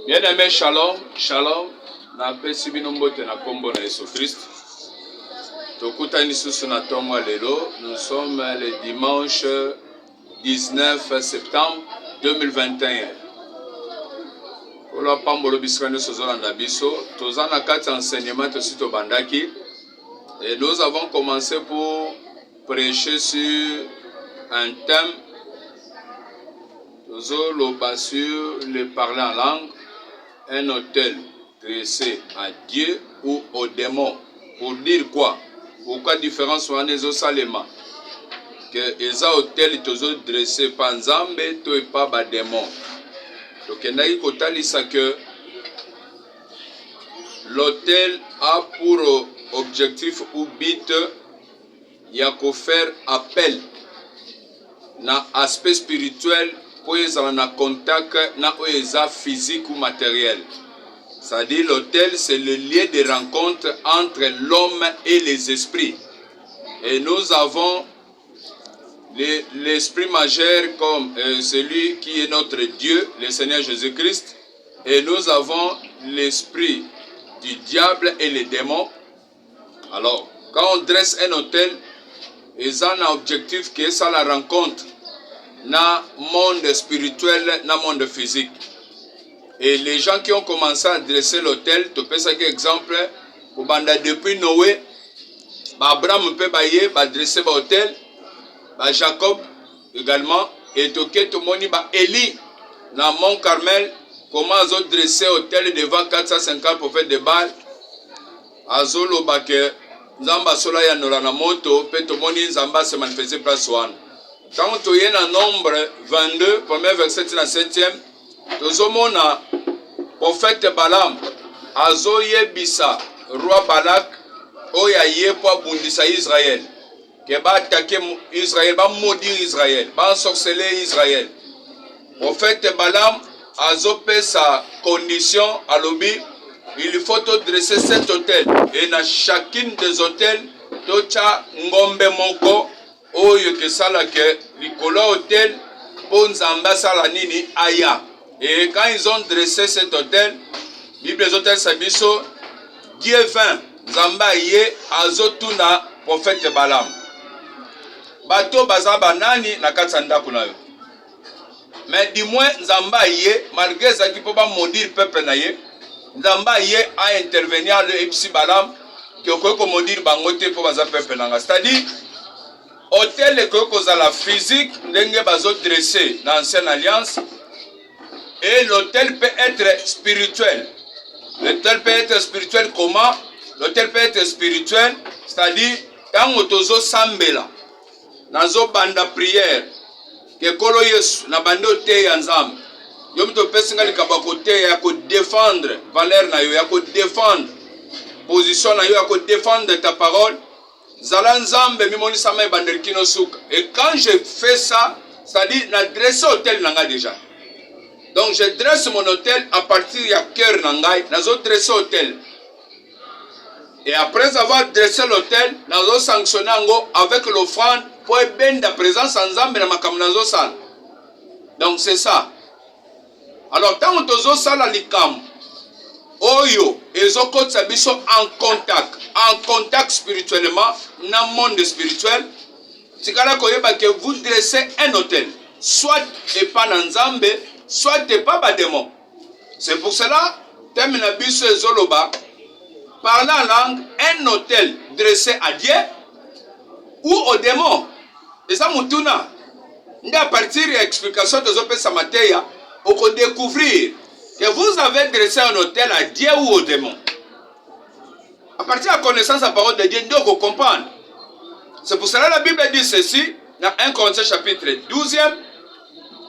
Bien-aimé, shalom, shalom. Na pesi bino mbote na kombo na Yesu Christ. Tokutani susu na tongo lelo. Nous sommes le dimanche 19 septembre 2021. Ola pambolo biskane sozolanda biso. Tozana kati enseignement tosito bandaki. Et nous avons commencé pour prêcher sur un thème. Tozoloba sur le parler en langue. Un autel dressé à Dieu ou au démon. Pour dire quoi? Pourquoi différence on est au Salema? Que les hôtels tozo dressé par Nzambe to et pas ba démon. Donc il y a que l'hôtel a pour objectif ou but il y a qu'à faire appel na aspect spirituel pour les en contact na oeza physique ou matériel. C'est-à-dire l'autel, c'est le lieu de rencontre entre l'homme et les esprits. Et nous avons l'esprit majeur comme celui qui est notre Dieu, le Seigneur Jésus-Christ. Et nous avons l'esprit du diable et les démons. Alors, quand on dresse un autel, ils ont un objectif qui est ça la rencontre dans le monde spirituel, dans le monde physique. Et les gens qui ont commencé à dresser l'autel, tu peux citer exemple, depuis Noé, Abraham peut dresser l'autel, Jacob également, et tout le monde, Élie, dans le mont Carmel, comment ils ont dressé l'autel devant 450 prophètes de Baal, Azolo Bake, Zamba Sola Yanora Namoto, peut tout le monde, Zamba se manifester place one. Quand tu es dans nombre 22, premier verset dans 7e, tozomona prophète Balaam azoye bisa roi Balak oya ye po bundisa Israël ke ba attaquer Israël, ba maudire Israël, ba ensorceler Israël. Prophète Balaam azope sa condition à l'obi, il faut dresser cet hôtel et dans chacune des hôtels tocha ngombe moko oyo ke sala ke likolo hôtel po nzamba sala nini aya. Et quand ils ont dressé cet hôtel, Bible des hôtels Sabiso, Dieu vint, Nzamba yé, azotuna prophète Balaam. Bato bazaba nani na katsanda kunayo. Mais du moins Nzamba yé, malgré ça qui peut pas maudire peuple na yé, Nzamba yé a intervenir le epsi Balaam, qui a quoi maudire bangote pour baza peuple nanga. C'est-à-dire, hôtel est que la physique, n'enge bazo dressé dans l'ancienne alliance. Et l'autel peut être spirituel. L'autel peut être spirituel comment? L'autel peut être spirituel, c'est-à-dire, quand on tozo sambela, nazo banda prière, que kolo yesu, na bando te yanzam, yom to pesinga likabakote, ya ko défendre valeur na yo, ya ko défendre position na yo, ya ko défendre ta parole, zalanzambe mimoni sama banderkino souka. Et quand je fais ça, c'est-à-dire, na dresse hôtel nanga déjà. Donc je dresse mon hôtel à partir du cœur Nangai, nous avons dressé l'hôtel. Et après avoir dressé l'hôtel, nous avons sanctionné avec l'offrande pour bien la présence ensemble dans ma caméra salle. Donc c'est ça. Alors tant que nous avons ça l'ikam, oyo, ils ont en contact spirituellement dans le monde spirituel. C'est que vous dressez un hôtel, soit et pas dans Nzambe, soit t'es pas bas démon. C'est pour cela, termina biso zoloba, parler en langue, un hôtel dressé à Dieu ou au démon. Et ça moutuna. À partir de l'explication de Zopé Samateya, on peut découvrir que vous avez dressé un hôtel à Dieu ou au démon. À partir de la connaissance de la parole de Dieu, nous devons comprendre. C'est pour cela que la Bible dit ceci, dans 1 Corinthiens chapitre 12e,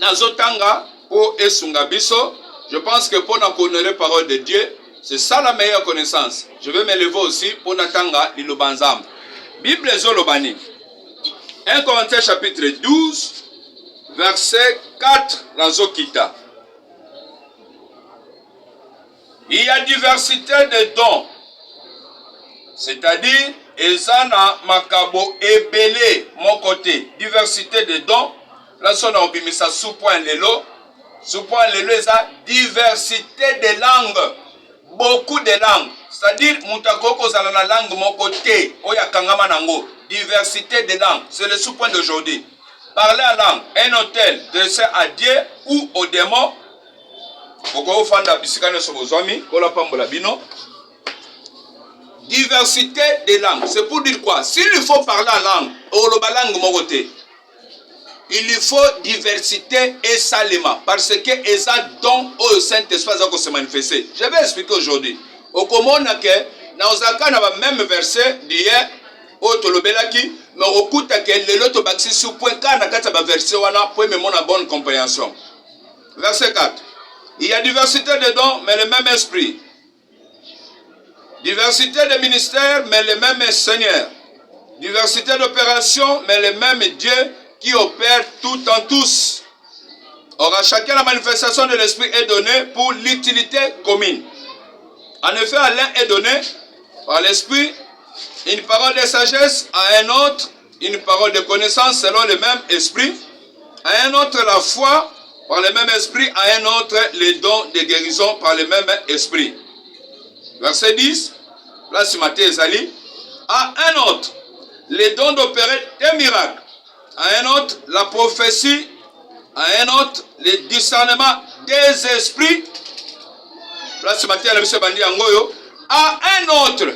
dans Zotanga, pour Esungabiso, je pense que pour connaître la parole de Dieu, c'est ça la meilleure connaissance. Je vais m'élever aussi pour Natanga Lilobanzam. Bible Zolobani. 1 Corinthiens chapitre 12, verset 4, Razokita. Il y a diversité de dons. C'est-à-dire, ezana makabo ebele mon côté. Diversité de dons. Là, on a mis ça sous point lelo. Sous point lelo, ça diversité de langues. Beaucoup de langues. C'est-à-dire, mutakoko zala la langue mon côté. Oya kangama nango. Diversité de langues. C'est le sous-point d'aujourd'hui. Parler à langue. Un hôtel dressé à Dieu ou au démon. Diversité des langues. C'est pour dire quoi? S'il faut parler en langue, il faut diversité et salima. Parce que les dons au Saint-Esprit vont se manifester. Je vais expliquer aujourd'hui. Au commun, dans un même verset d'hier, au Tolobelaki, mais au coup, le lot baxi sur point 4 verset, pour me bonne compréhension. Verset 4. Il y a diversité de dons, mais le même esprit. Diversité de ministères, mais le même Seigneur. Diversité d'opérations, mais le même Dieu qui opère tout en tous. Or, à chacun, la manifestation de l'esprit est donnée pour l'utilité commune. En effet, à l'un est donné par l'esprit une parole de sagesse, à un autre une parole de connaissance selon le même esprit, à un autre la foi par le même esprit, à un autre les dons de guérison par le même esprit. Verset 10, là c'est Matthieu Ezali, à un autre les dons d'opérer des miracles, à un autre la prophétie, à un autre le discernement des esprits, là c'est Matthieu Bandi Angoyo, à un autre,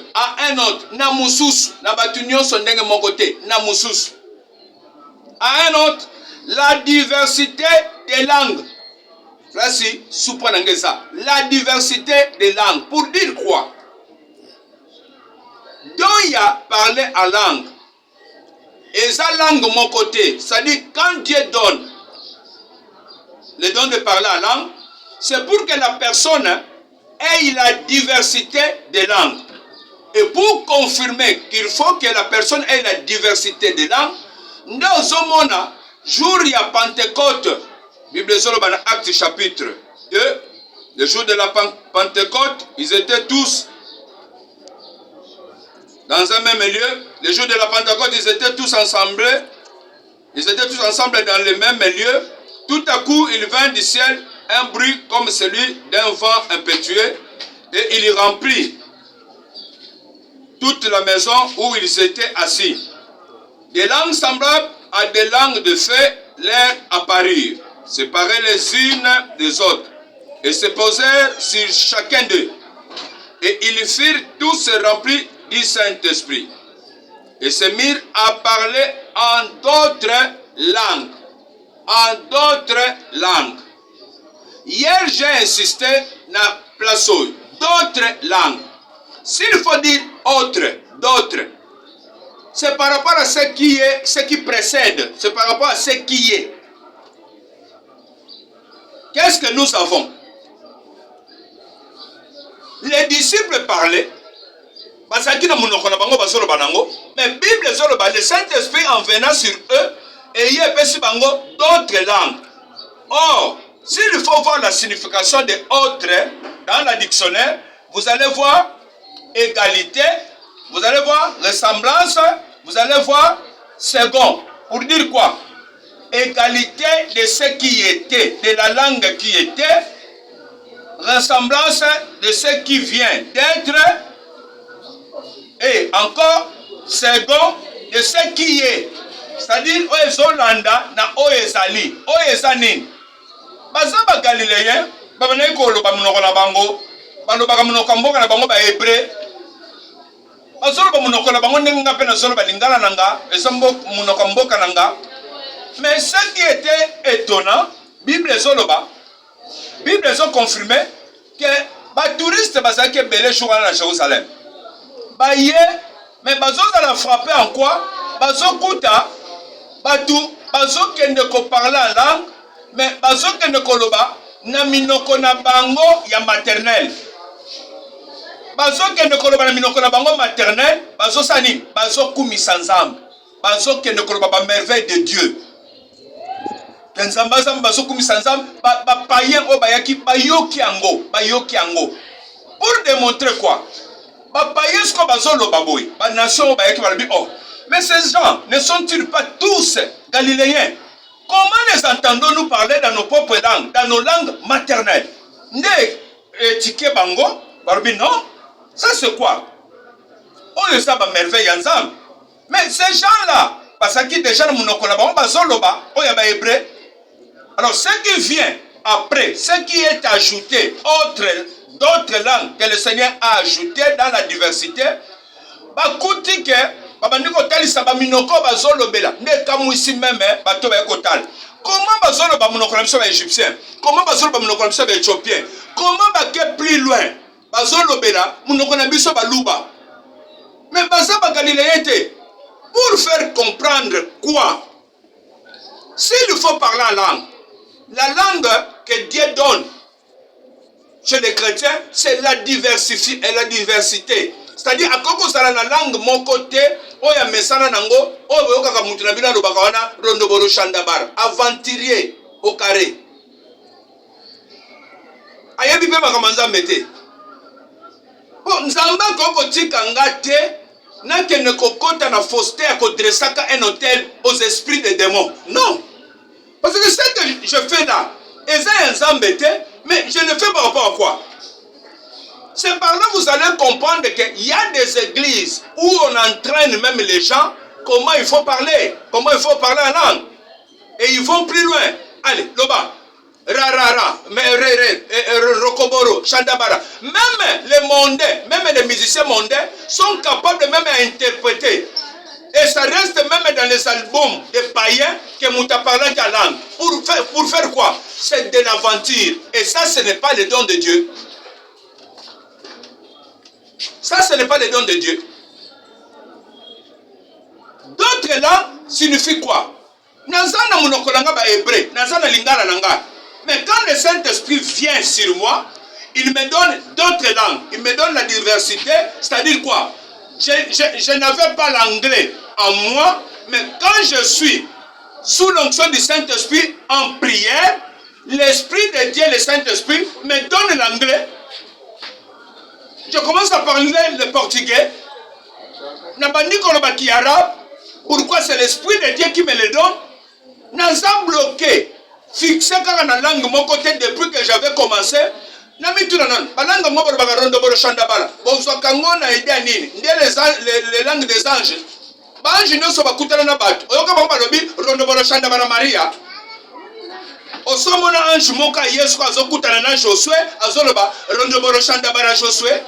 na mususu, na batunyo sondenge mon côté, na mususu, à un autre, la diversité des langues. Là, c'est ça. La diversité des langues. Pour dire quoi? Donc, il y a parlé en langue. Et sa langue, mon côté, c'est-à-dire quand Dieu donne le don de parler en langue, c'est pour que la personne ait la diversité des langues. Et pour confirmer qu'il faut que la personne ait la diversité des langues, dans un monde, jour il y a Pentecôte, Bible dans Actes chapitre 2, le jour de la Pentecôte, ils étaient tous dans un même lieu. Le jour de la Pentecôte, ils étaient tous ensemble. Ils étaient tous ensemble dans le même lieu. Tout à coup, il vint du ciel un bruit comme celui d'un vent impétueux et il remplit toute la maison où ils étaient assis. Des langues semblables à des langues de feu leur apparurent, séparées les unes des autres, et se posèrent sur chacun d'eux. Et ils firent tous remplis du Saint-Esprit, et se mirent à parler en d'autres langues. En d'autres langues. Hier, j'ai insisté na place d'autres langues. S'il faut dire autre, d'autres, c'est par rapport à ce qui est, ce qui précède, c'est par rapport à ce qui est. Qu'est-ce que nous avons? Les disciples parlaient, mais Bible, le Saint-Esprit en venant sur eux, et il y a d'autres langues. Or, s'il faut voir la signification de autres dans la dictionnaire, vous allez voir égalité, vous allez voir ressemblance, vous allez voir second. Pour dire quoi? Égalité de ce qui était, de la langue qui était, ressemblance de ce qui vient d'être, et encore second de ce qui est. C'est-à-dire, Oezolanda na Oezali, Oezanine. Bazaba Galiléen, Babaneko lo bamunoko na bango, bando bakamunoko mboka na bango ba hébreu. Bazolo bamunoko na bango nenga pe na zolo balingala nanga, esambo munoko mboka nanga. Mais ce qui était étonnant, Bible zoloba, Bible zo confirmé que ba touristes bazaki belé choukana na Jérusalem. Ba yé, mais bazo la frapper en quoi? Bazo kuta Batou, bazo kende ko parler en langue, mais bazo kende ko loba na minoko na bango ya maternel. Bazo kende ko loba na minoko na bango maternel, bazo sani, bazo kumisa nzambe. Bazo kende ko loba ba merveille de Dieu. Kenzamba zamba bazo kumisa nzambe, ba païen o bayaki bayoki ango, bayoki ango. Pour démontrer quoi? Mais ces gens ne sont-ils pas tous galiléens? Comment les entendons-nous parler dans nos propres langues, dans nos langues maternelles? Non, ça c'est quoi? On le sait merveille ensemble. Mais ces gens-là, parce qu'ils déjà nous hébreu. Alors ce qui vient après, ce qui est ajouté, d'autres langues que le Seigneur a ajouté dans la diversité, comment bazoloba monoko na biso ba égyptien, comment bazoloba monoko na biso ba éthiopien, comment baké plus loin bazolobela monoko na biso ba luba. Mais baza ba galiléen te. Pour faire comprendre quoi? S'il faut parler en langue, la langue que Dieu donne chez les chrétiens, c'est la diversité. C'est-à-dire, à quoi ça la langue, mon côté, oya mesana nango, oya kaka mutuna bina lo bakawana, rondoboro shandabar, aventurier au carré. Ayabi pe bakamanza mete. Bon, nzamba koko tika ngate, na kene kokota na fausseté à kodresaka un hôtel aux esprits des démons. Non. Parce que ce que je fais là, mais je ne fais pas rapport à quoi? C'est par là que vous allez comprendre qu'il y a des églises où on entraîne même les gens comment il faut parler en langue. Et ils vont plus loin. Allez, Loba, Rarara, Rokoboro, Chandabara. Même les mondains, même les musiciens mondains sont capables même à interpréter. Et ça reste même dans les albums des païens que Mouta parle la langue. Pour faire quoi? C'est de l'aventure. Et ça, ce n'est pas le don de Dieu. Ça, ce n'est pas le don de Dieu. D'autres langues signifient quoi? Nazana monokolanga ba hébreu, nazana lingala nanga. Mais quand le Saint-Esprit vient sur moi, il me donne d'autres langues. Il me donne la diversité, c'est-à-dire quoi? Je n'avais pas l'anglais en moi, mais quand je suis sous l'onction du Saint-Esprit en prière, l'Esprit de Dieu, le Saint-Esprit, me donne l'anglais. Je commence à parler le portugais. Pourquoi? C'est l'Esprit de Dieu qui me le donne. Nous avons bloqué, fixé dans la langue mon côté depuis que j'avais commencé. Les langues des anges. Les ne sont pas coutées na bat. Maria. Au sommet ange moka yesu azokutana na Josué azoloba rondoboro shandabara Josué.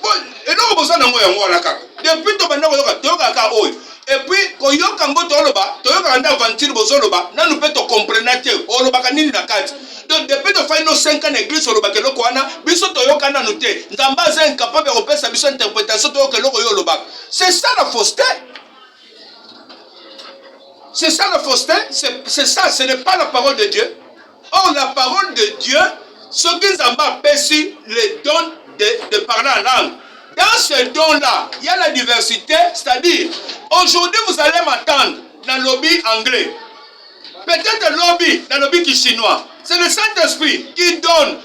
Bon, et non besoin na moya ngwala kaka. Depuis to banda koyoka ka oyo. Et puis koyoka ngo toloba, toyoka nda aventure bozoloba, na nous peut to comprendre te oloba kanini na kati. Donc depuis de faire nos 5 ans d'église oloba ke loko wana, biso toyoka na noté. Nzamba za incapable de repérer sa biso interprétation toyoka loko yo oloba. C'est ça la fausseté. C'est ça la fausseté, c'est ça, ce n'est pas la parole de Dieu. Or, la parole de Dieu, ce qu'ils ont appelé le don de parler en langue. Dans ce don-là, il y a la diversité, c'est-à-dire, aujourd'hui, vous allez m'attendre dans le lobby anglais. Peut-être le lobby, dans le lobby chinois. C'est le Saint-Esprit qui donne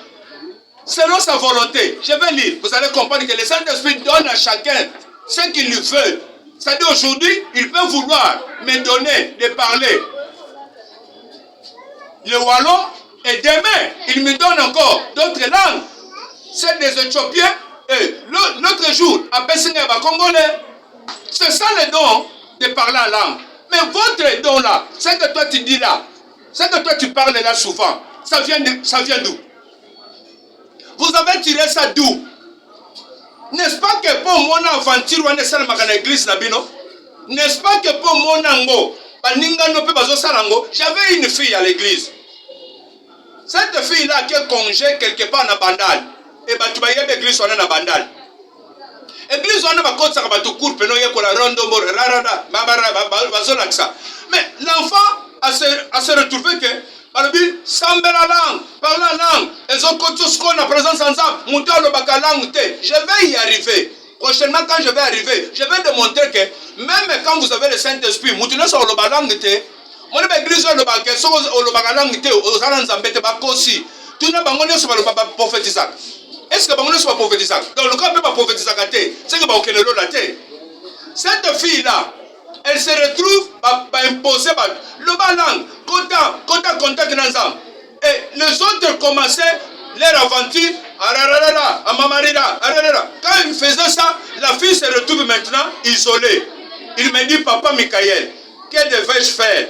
selon sa volonté. Je vais lire, vous allez comprendre que le Saint-Esprit donne à chacun ce qu'il lui veut. C'est-à-dire aujourd'hui, il peut vouloir me donner de parler le wallon et demain, il me donne encore d'autres langues. C'est des Éthiopiens et l'autre jour, à Pessineba Congolais. C'est ça le don de parler en langue. Mais votre don là, c'est que toi tu dis là, c'est que toi tu parles là souvent, ça vient d'où? Vous avez tiré ça d'où? N'est-ce pas que pour mon aventure, on est seul dans l'église Nabino? N'est-ce pas que pour mon ango, j'avais une fille à l'église. Cette fille-là qui est congé quelque part dans Bandal. Et tu vas y aller à l'église, on est dans Bandal. L'église, on est dans côte, ça va tout court, mais l'enfant a se retrouvé que sambe la langue, parle la langue, et ont tout ce qu'on a présence ensemble, monter le bac à langue. Je vais y arriver. Prochainement, quand je vais arriver, je vais démontrer que même quand vous avez le Saint-Esprit, vous ne sur le langue, mon église, le bac, le bac à langue, aux allants embêtés, aussi. Tout le monde sur le prophétisant. Est-ce que Bangono soit prophétisant? Donc le cas peut pas prophétiser à côté. C'est que Bangono la tête. Cette fille-là, elle se retrouve à imposer le balang, contact ensemble. Et les autres commençaient leur aventure. Quand ils faisaient ça, la fille se retrouve maintenant isolée. Il me dit, papa Michael, que devais-je faire?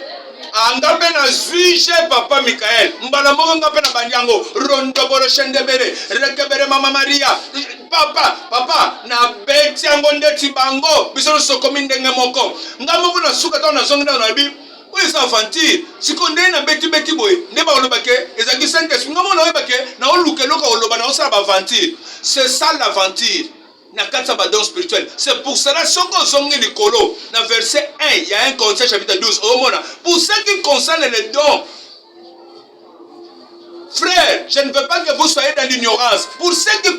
Angape na zuije papa Michael. Mbala mongo ngape na banyango. Rondo bolo shendebere. Rekebere mama Maria. Papa, na beti angonde tibango. Biso sokomi ndenge moko. Ngamu na suka ta na zonga na bi. Oui, ça aventure. Si qu'on est na beti boy. Ne ba olobake. Ezaki Saint-Esprit. Ngamu na olobake. Na oluke loka oloba na osala aventure. C'est ça l'aventure. Don spirituel. C'est pour cela que dans verset 1, il y a un conseil chapitre 12. Pour ce qui concerne les dons, frère, je ne veux pas que vous soyez dans l'ignorance. Pour ce qui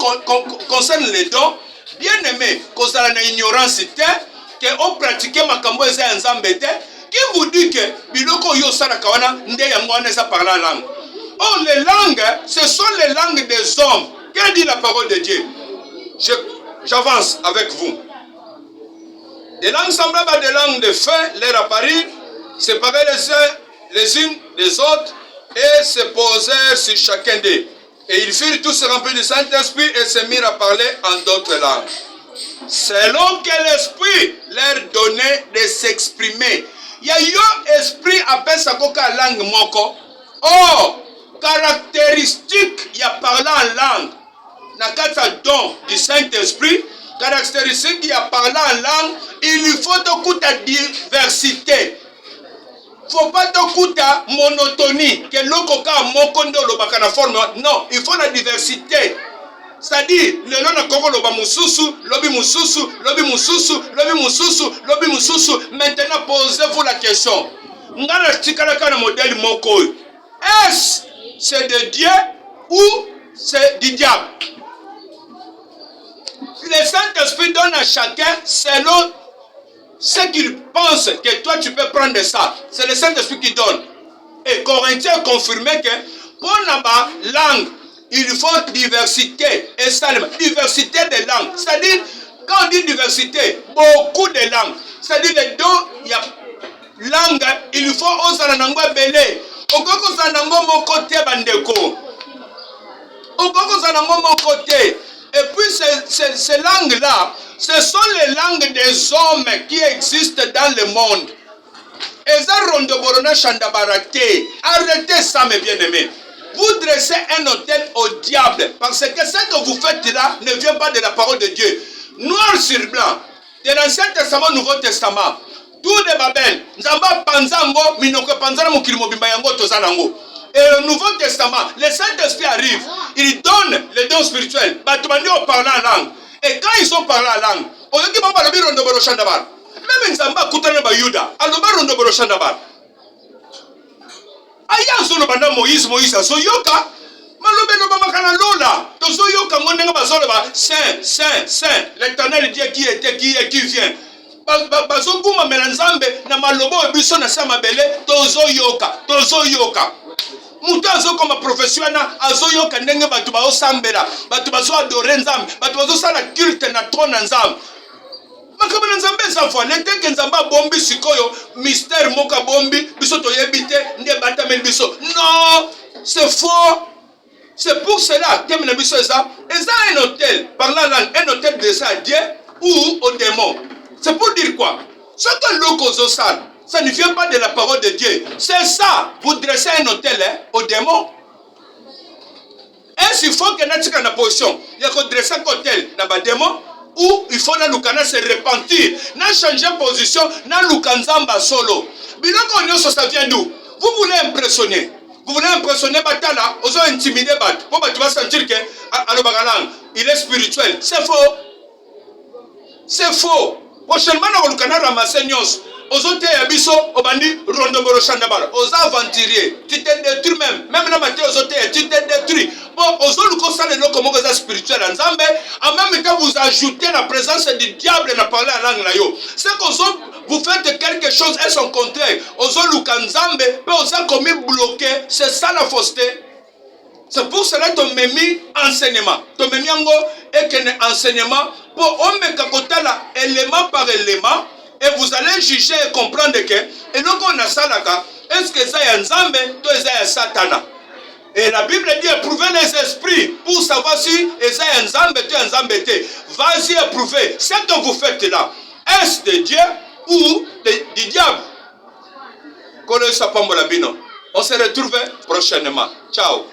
concerne les dons, bien aimé, concernant l'ignorance, que on pratique ma kambo eza nzambe qui vous dit que biloko yo sala kawana nde yango wana parler la langue. Oh, les langues, ce sont les langues des hommes. Que dit la parole de Dieu? J'avance avec vous. Des langues semblables à des langues de feu leur apparurent, séparées les unes des autres, et se posèrent sur chacun d'eux. Et ils furent tous remplis du Saint-Esprit et se mirent à parler en d'autres langues. Selon que l'Esprit leur donnait de s'exprimer. Il y a un esprit appelle ça coca langue moko. Oh, caractéristique, il y a parlé en langue. Nakata don du Saint-Esprit, caractéristique qui a parlé en langue, il faut beaucoup de diversité. Il ne faut pas beaucoup de monotonie. Que l'okoka mokondo lo bakana forme. Non, il faut la diversité. C'est-à-dire, le nom de Kongo loba mususu, lobi mususu, lobi mususu, lobi mususu, lobi mususu. Maintenant, posez-vous la question. Ngana tikalaka na modèle moko. Est-ce c'est de Dieu ou c'est du diable? Le Saint-Esprit donne à chacun selon ce qu'il pense que toi tu peux prendre de ça. C'est le Saint-Esprit qui donne. Et Corinthiens confirmait que pour la langue, il faut diversité. Et ça, diversité de langues. C'est-à-dire, quand on dit diversité, beaucoup de langues. C'est-à-dire, les dons, il y a langue, il faut osananangwa belé. Okoko sanango mon côté bandeko. Okoko sanango mon côté. Et puis ces langues-là, ce sont les langues des hommes qui existent dans le monde. Arrêtez ça, mes bien-aimés. Vous dressez un hôtel au diable. Parce que ce que vous faites là ne vient pas de la parole de Dieu. Noir sur blanc. De l'Ancien Testament, Nouveau Testament. Tout de Babel. Nzamba panzango, minoko panzana mukilimo bimbayango tozanango. Et le Nouveau Testament, le Saint-Esprit arrive, il donne les dons spirituels. Batumandi ont parlé en langue. Et quand ils ont parlé en langue, on dit que même Nzamba Koutane Bayuda, Aloba Rondoboro Chandabar. Aya Zolo Banda Moïse, Soyoka, Malobe Lobamakana Lola, Tozoyoka Monenga Bazoloba, Saint, l'Éternel Dieu qui était, qui est, qui vient. Bazoguma Melanzambe, Namalobo et Bisson à Samabele, Tozoyoka. Muta azo comme professionnel azoyo kanenge batu ba osambela batu bazo adorer nzambe batu bazo sala culte na trône nzambe makabana nzambe za fois neteke nzamba bombi sikoyo mystère moka bombi biso toyebite nde batamel biso non c'est faux. C'est pour cela que me biso ça un hôtel par la langue un hôtel de ça à Dieu ou au démon. C'est pour dire quoi? Ce que l'oko sale, ça ne vient pas de la parole de Dieu. C'est ça. Vous dressez un hôtel au démon. Est-ce qu'il faut que nous ayons une position? Il y a que dresser un hôtel dans le démon ou il faut que nous se repentir. Nous changer de position, nous nous solo. Biloko ça vient d'où? Vous voulez impressionner. Vous voulez impressionner Batala, vous avez intimidé Bat. Pour que tu vas sentir que il est spirituel. C'est faux. C'est faux. Prochainement, nous allons ramasser Nyos. Aux autres, Abisso, Obani, Rondoboro Chandabar, aux aventuriers, tu t'es détruit même la matière aux autres, tu t'es détruit. Bon, aux autres, nous sommes les locaux spirituels en Zambé, en même temps, vous ajoutez la présence du diable et la parole à la langue. C'est qu'aux autres, vous faites quelque chose et son contraire. Aux autres, nous sommes Zambé, mais aux autres, comme bloqué, c'est ça la fausseté. C'est pour cela que tu m'as mis enseignement. Tu m'as mis un enseignement pour omekakotala élément par élément. Et vous allez juger et comprendre que et donc on a ça là, est-ce que ça est Nzambe ou ça est Satana? Et la Bible dit éprouver les esprits pour savoir si ça est Nzambe ou Nzambe. Vas-y éprouver. Ce que vous faites là, est-ce de Dieu ou du diable? On se retrouve prochainement. Ciao.